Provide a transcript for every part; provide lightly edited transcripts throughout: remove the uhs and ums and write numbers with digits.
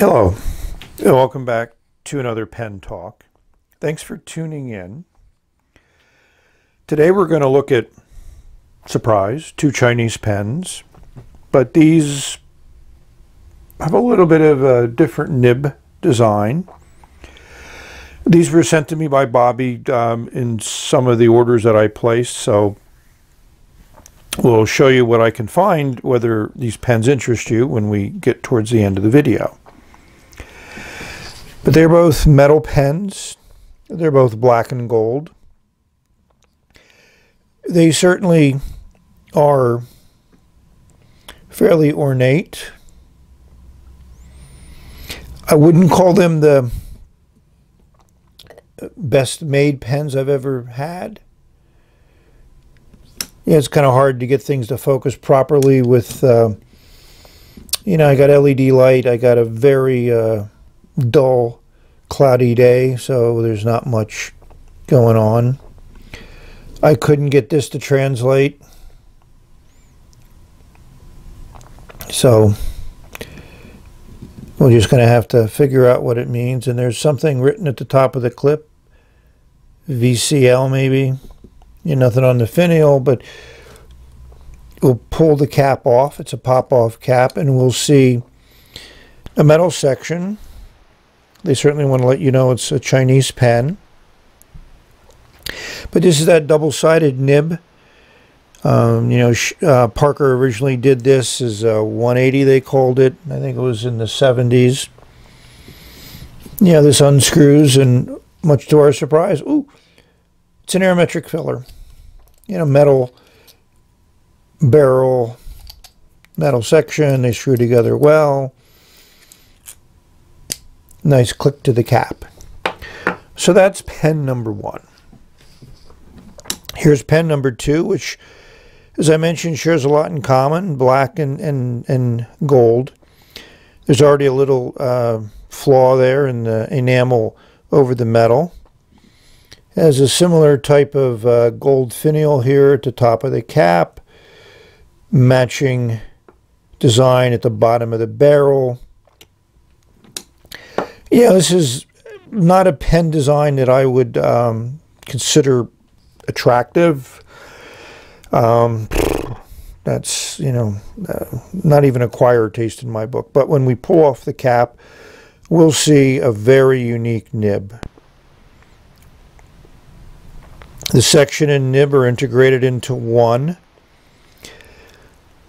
Hello, and welcome back to another pen talk. Thanks for tuning in. Today we're going to look at, surprise, two Chinese pens, but these have a little bit of a different nib design. These were sent to me by Bobby in some of the orders that I placed, so we'll show you what I can find, whether these pens interest you when we get towards the end of the video. But they're both metal pens. They're both black and gold. They certainly are fairly ornate. I wouldn't call them the best made pens I've ever had. Yeah, it's kind of hard to get things to focus properly with, I got LED light. I got a very dull, cloudy day, so there's not much going on. I couldn't get this to translate, so we're just going to have to figure out what it means. And there's something written at the top of the clip, VCL maybe. Nothing on the finial, but we'll pull the cap off. It's a pop-off cap, and we'll see a metal section. They certainly want to let you know it's a Chinese pen. But this is that double-sided nib. Parker originally did this as a 180, they called it. I think it was in the 70s. Yeah, this unscrews, and much to our surprise, ooh, it's an aerometric filler. Metal barrel, metal section. They screw together well. Nice click to the cap. So that's pen number one. Here's pen number two, which, as I mentioned, shares a lot in common, black and gold. There's already a little flaw there in the enamel over the metal. It has a similar type of gold finial here at the top of the cap, matching design at the bottom of the barrel. Yeah, this is not a pen design that I would consider attractive. That's, not even acquired taste in my book. But when we pull off the cap, we'll see a very unique nib. The section and nib are integrated into one.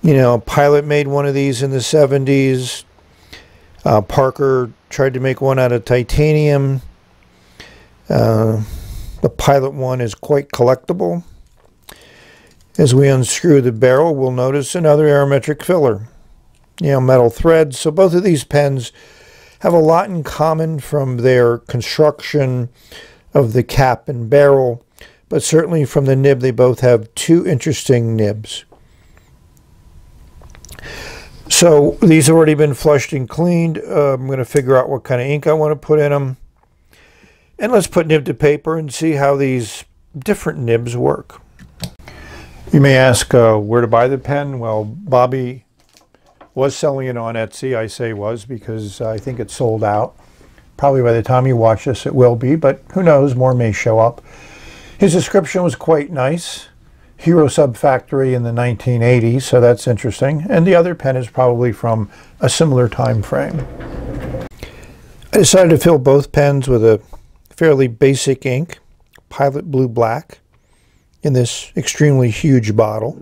Pilot made one of these in the 70s. Parker tried to make one out of titanium. The Pilot one is quite collectible. As we unscrew the barrel, we'll notice another aerometric filler. Metal threads. So both of these pens have a lot in common from their construction of the cap and barrel, but certainly from the nib, they both have two interesting nibs. So these have already been flushed and cleaned. I'm going to figure out what kind of ink I want to put in them. And let's put nib to paper and see how these different nibs work. You may ask where to buy the pen. Well, Bobby was selling it on Etsy. I say was because I think it's sold out. Probably by the time you watch this it will be, but who knows, more may show up. His description was quite nice. Hero Sub Factory in the 1980s, so that's interesting. And the other pen is probably from a similar time frame. I decided to fill both pens with a fairly basic ink, Pilot Blue Black, in this extremely huge bottle.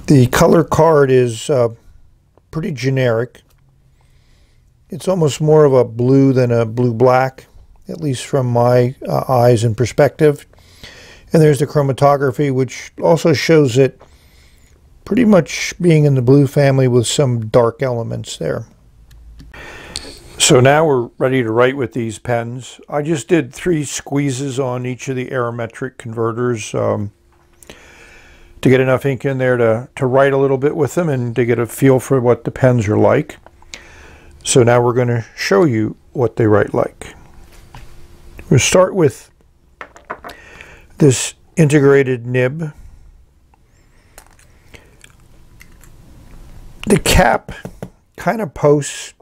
The color card is pretty generic. It's almost more of a blue than a blue-black, at least from my eyes and perspective. And there's the chromatography, which also shows it pretty much being in the blue family with some dark elements there. So now we're ready to write with these pens. I just did 3 squeezes on each of the aerometric converters to get enough ink in there to write a little bit with them and to get a feel for what the pens are like. So now we're going to show you what they write like. We'll start with this integrated nib. The cap kind of posts.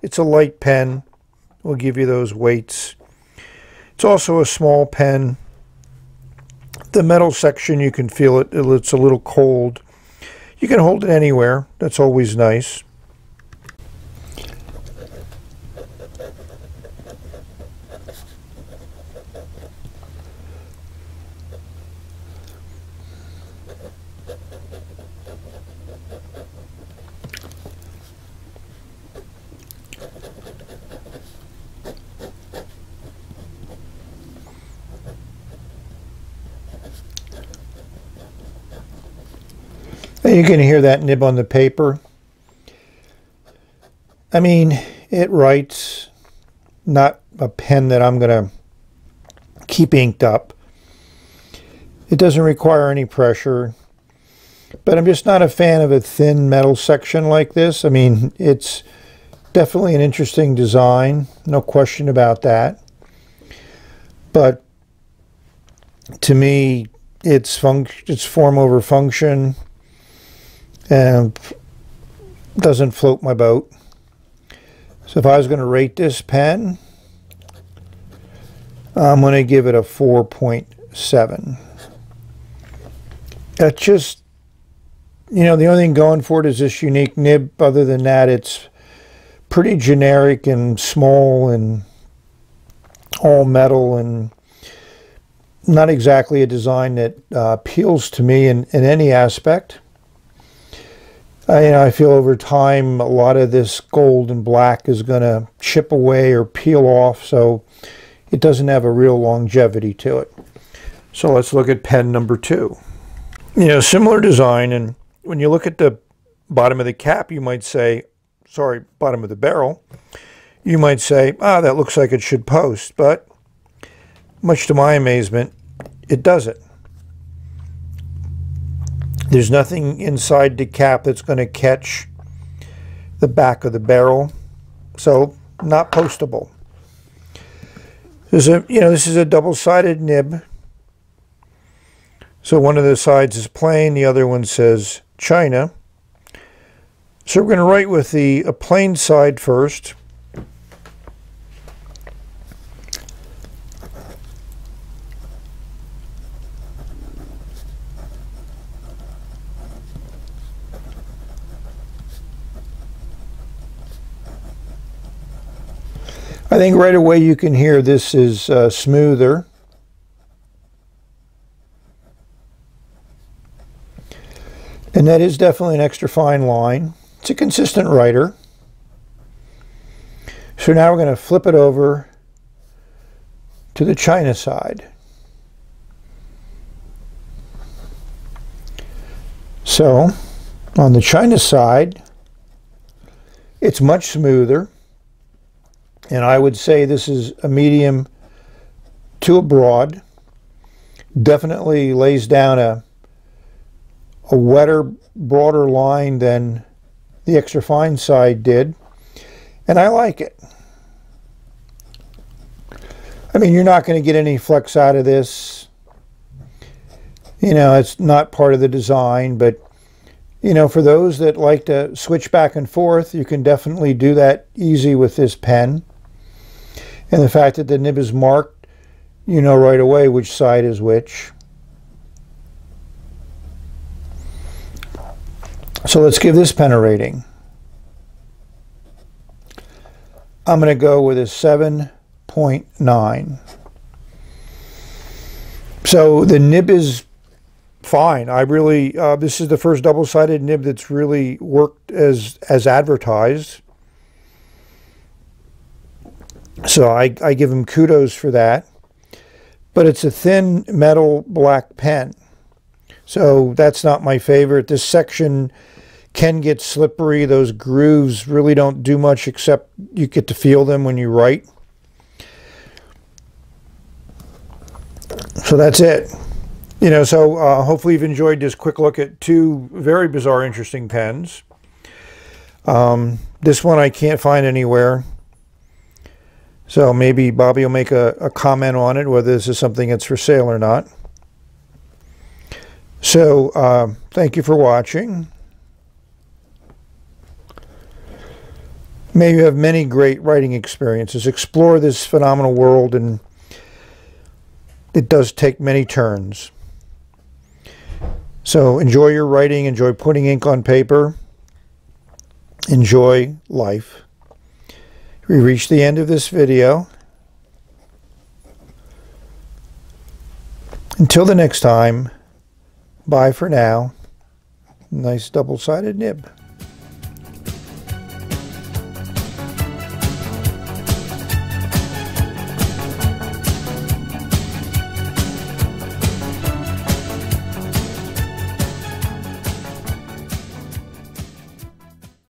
It's a light pen. Will give you those weights. It's also a small pen. The metal section, you can feel it. It's a little cold. You can hold it anywhere. That's always nice. You can hear that nib on the paper. I mean, it writes, not a pen that I'm going to keep inked up. It doesn't require any pressure, but I'm just not a fan of a thin metal section like this. I mean, it's definitely an interesting design, no question about that. But to me, it's form over function. And doesn't float my boat. So if I was going to rate this pen, I'm going to give it a 4.7. That's just, you know, the only thing going for it is this unique nib. Other than that, it's pretty generic and small and all metal and not exactly a design that appeals to me in any aspect. You know, I feel over time a lot of this gold and black is going to chip away or peel off, so it doesn't have a real longevity to it. So let's look at pen number 2. You know, similar design, and when you look at the bottom of the cap, you might say, sorry, bottom of the barrel, you might say, ah, that looks like it should post, but much to my amazement, it doesn't. There's nothing inside the cap that's going to catch the back of the barrel, so not postable. This is a double-sided nib. So one of the sides is plain, the other one says China. So we're going to write with a plain side first. I think right away you can hear this is smoother. And that is definitely an extra fine line. It's a consistent writer. So now we're going to flip it over to the China side. So on the China side, it's much smoother. And I would say this is a medium to a broad. Definitely lays down a wetter, broader line than the extra fine side did. And I like it. I mean, you're not going to get any flex out of this. You know, it's not part of the design, but you know, for those that like to switch back and forth, you can definitely do that easy with this pen. And the fact that the nib is marked, you know right away which side is which. So let's give this pen a rating. I'm going to go with a 7.9. So the nib is fine. I really, this is the first double-sided nib that's really worked as advertised. So I give him kudos for that. But it's a thin metal black pen. So that's not my favorite. This section can get slippery. Those grooves really don't do much except you get to feel them when you write. So that's it. You know, so hopefully you've enjoyed this quick look at two very bizarre, interesting pens. This one I can't find anywhere. So maybe Bobby will make a comment on it, whether this is something that's for sale or not. So thank you for watching. May you have many great writing experiences. Explore this phenomenal world, and it does take many turns. So enjoy your writing, enjoy putting ink on paper, enjoy life. We reached the end of this video. Until the next time, bye for now. Nice double-sided nib.